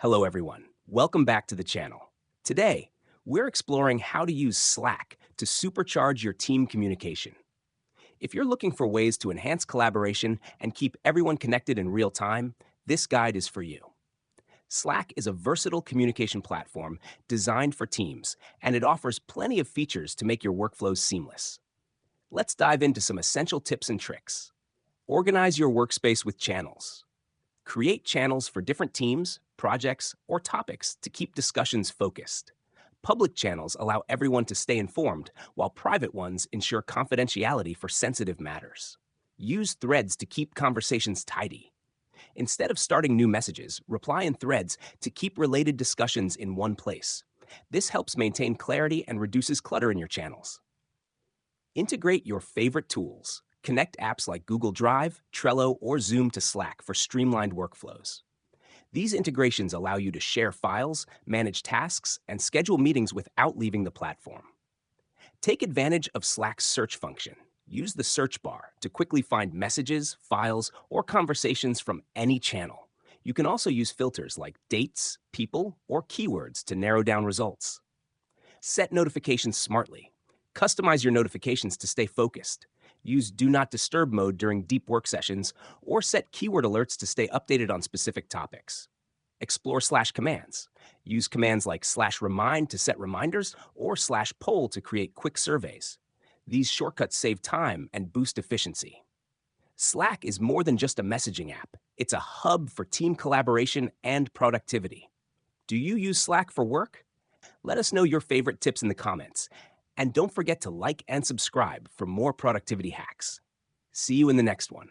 Hello, everyone. Welcome back to the channel. Today, we're exploring how to use Slack to supercharge your team communication. If you're looking for ways to enhance collaboration and keep everyone connected in real time, this guide is for you. Slack is a versatile communication platform designed for teams, and it offers plenty of features to make your workflows seamless. Let's dive into some essential tips and tricks. Organize your workspace with channels. Create channels for different teams, projects, or topics to keep discussions focused. Public channels allow everyone to stay informed, while private ones ensure confidentiality for sensitive matters. Use threads to keep conversations tidy. Instead of starting new messages, reply in threads to keep related discussions in one place. This helps maintain clarity and reduces clutter in your channels. Integrate your favorite tools. Connect apps like Google Drive, Trello, or Zoom to Slack for streamlined workflows. These integrations allow you to share files, manage tasks, and schedule meetings without leaving the platform. Take advantage of Slack's search function. Use the search bar to quickly find messages, files, or conversations from any channel. You can also use filters like dates, people, or keywords to narrow down results. Set notifications smartly. Customize your notifications to stay focused. Use Do Not Disturb mode during deep work sessions, or set keyword alerts to stay updated on specific topics. Explore slash commands. Use commands like slash remind to set reminders or slash poll to create quick surveys. These shortcuts save time and boost efficiency. Slack is more than just a messaging app. It's a hub for team collaboration and productivity. Do you use Slack for work? Let us know your favorite tips in the comments. And don't forget to like and subscribe for more productivity hacks. See you in the next one.